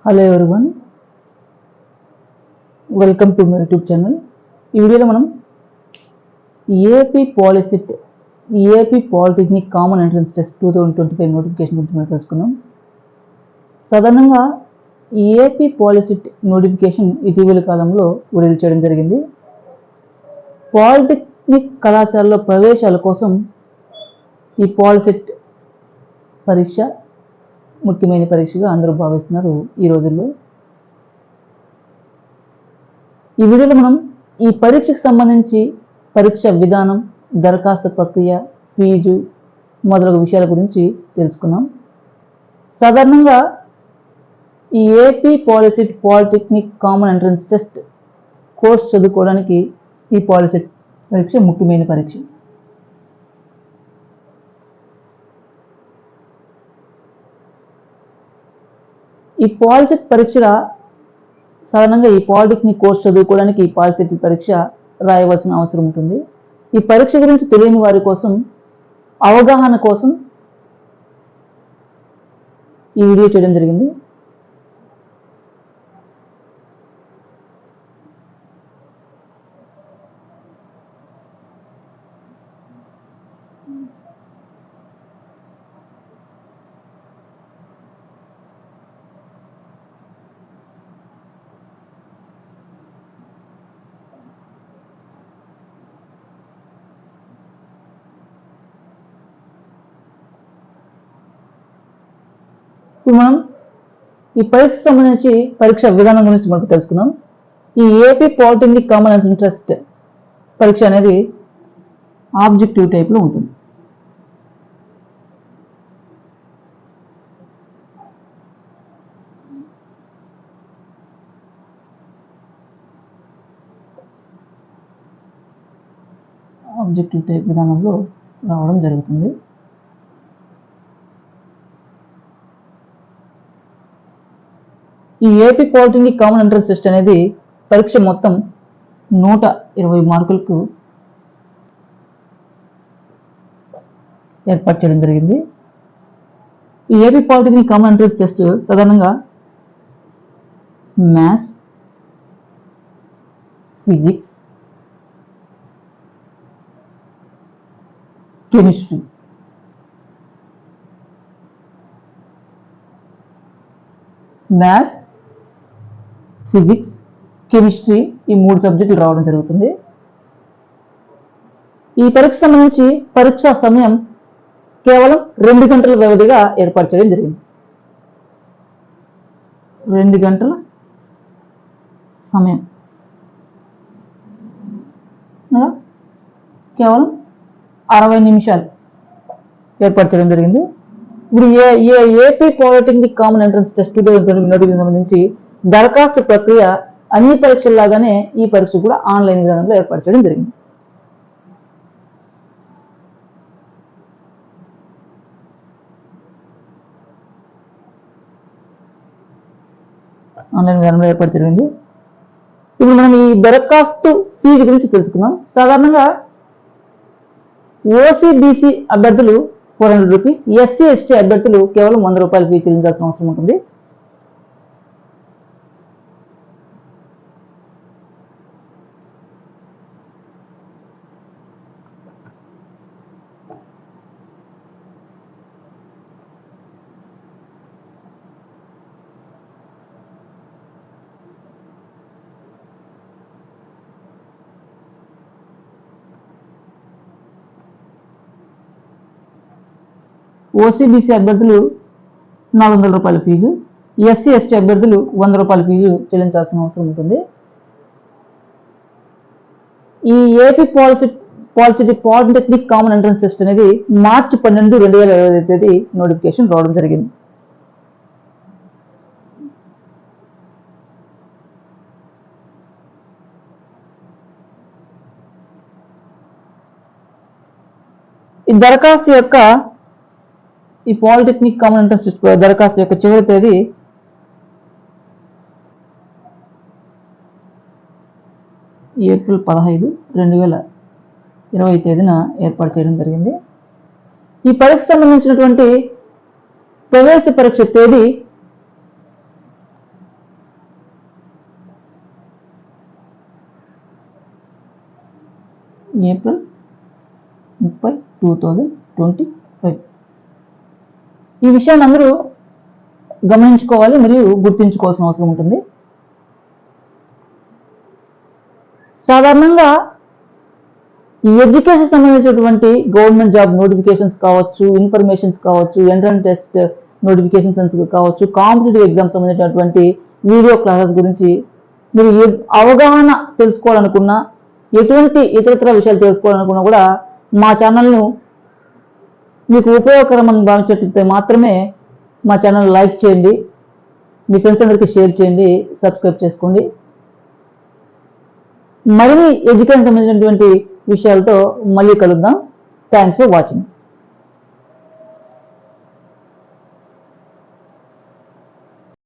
Hello everyone, welcome to my YouTube channel. ఈ వీడియోలో మనం AP POLYCET AP polytechnic common entrance test 2025 notification గురించి మనం తెలుసుకుందాం. సాధారణంగా ఏపీ పాలిసిట్ నోటిఫికేషన్ ఇటీవల కాలంలో విడుదల చేయడం జరిగింది. పాలిటెక్నిక్ కళాశాలలో ప్రవేశాల కోసం ఈ పాలిసిట్ పరీక్ష ముఖ్యమైన పరీక్షగా అందరూ భావిస్తున్నారు ఈ రోజుల్లో. ఈ వీడియోలో మనం ఈ పరీక్షకు సంబంధించి పరీక్ష విధానం, దరఖాస్తు ప్రక్రియ, ఫీజు మొదలగు విషయాల గురించి తెలుసుకున్నాం. సాధారణంగా ఈ AP POLYCET polytechnic common entrance test course చదువుకోవడానికి ఈ పాలిసిట్ పరీక్ష ముఖ్యమైన పరీక్ష. ఈ పాలిసిట్ పరీక్ష సాధారణంగా ఈ పాలిటెక్నిక్ కోర్స్ చదువుకోవడానికి ఈ పాలిసిట్ పరీక్ష రాయవలసిన అవసరం ఉంటుంది. ఈ పరీక్ష గురించి తెలియని వారి కోసం అవగాహన కోసం ఈ వీడియో చేయడం జరిగింది. ఇప్పుడు మనం ఈ పరీక్షకు సంబంధించి పరీక్ష విధానం గురించి మనకు తెలుసుకుందాం. ఈ AP polytechnic common entrance test పరీక్ష అనేది ఆబ్జెక్టివ్ టైప్లో ఉంటుంది. ఆబ్జెక్టివ్ టైప్ విధానంలో రావడం జరుగుతుంది. ఈ AP polytechnic common entrance test అనేది పరీక్ష మొత్తం 120 మార్కులకు ఏర్పాటు చేయడం జరిగింది. ఈ AP polytechnic common entrance test సాధారణంగా maths, physics, chemistry, maths, physics, chemistry ఈ 3 సబ్జెక్టులు రావడం జరుగుతుంది. ఈ పరీక్ష సంబంధించి పరీక్షా సమయం కేవలం 2 గంటల వ్యవధిగా ఏర్పాటు చేయడం జరిగింది. 2 గంటల సమయం కేవలం 60 నిమిషాలు ఏర్పాటు చేయడం జరిగింది. ఇప్పుడు AP polytechnic common entrance test 2020 notification సంబంధించి దరఖాస్తు ప్రక్రియ అన్ని పరీక్షల్లాగానే ఈ పరీక్ష కూడా ఆన్లైన్ విధానంలో ఏర్పాటు చేయడం జరిగింది. ఆన్లైన్ విధానంలో ఏర్పాటు జరిగింది. ఇప్పుడు మనం ఈ దరఖాస్తు ఫీజు గురించి తెలుసుకుందాం. సాధారణంగా ఓసీబీసీ అభ్యర్థులు 400 రూపీస్, ఎస్సీ ఎస్టీ అభ్యర్థులు కేవలం 100 రూపాయలు ఫీజు చెల్లించాల్సిన అవసరం ఉంటుంది. ఓసీబీసీ అభ్యర్థులు 400 రూపాయల ఫీజు, ఎస్సీ ఎస్టీ అభ్యర్థులు 100 రూపాయల ఫీజు చెల్లించాల్సిన అవసరం ఉంటుంది. ఈ AP POLYCET polytechnic common entrance test అనేది మార్చి 12, 2025 తేదీ నోటిఫికేషన్ రావడం జరిగింది. ఈ దరఖాస్తు యొక్క ఈ పాలిటెక్నిక్ కామన్ ఎంట్రన్స్ టెస్ట్ దరఖాస్తు యొక్క చివరి తేదీ ఏప్రిల్ 15, 2020 తేదీన ఏర్పాటు చేయడం జరిగింది. ఈ పరీక్షకు సంబంధించినటువంటి ప్రవేశ పరీక్ష తేదీ ఏప్రిల్ 30, 2025. ఈ విషయాన్ని అందరూ గమనించుకోవాలి మరియు గుర్తుంచుకోవాల్సిన అవసరం ఉంటుంది. సాధారణంగా ఈ ఎడ్యుకేషన్ సంబంధించినటువంటి గవర్నమెంట్ జాబ్ నోటిఫికేషన్స్ కావచ్చు, ఇన్ఫర్మేషన్స్ కావచ్చు, ఎంట్రన్స్ టెస్ట్ నోటిఫికేషన్స్ కావచ్చు, కాంపిటేటివ్ ఎగ్జామ్స్ సంబంధించినటువంటి వీడియో క్లాసెస్ గురించి మీరు అవగాహన తెలుసుకోవాలనుకున్నా, ఎటువంటి ఇతరత్ర విషయాలు తెలుసుకోవాలనుకున్నా కూడా మా ఛానల్ను మీకు ఉపయోగకరమని భావించినట్లయితే మాత్రమే మా ఛానల్ లైక్ చేయండి, మీ ఫ్రెండ్స్ అందరికీ షేర్ చేయండి, సబ్స్క్రైబ్ చేసుకోండి. మరిన్ని ఎడ్యుకేషన్ సంబంధించినటువంటి విషయాలతో మళ్ళీ కలుద్దాం. Thanks for watching.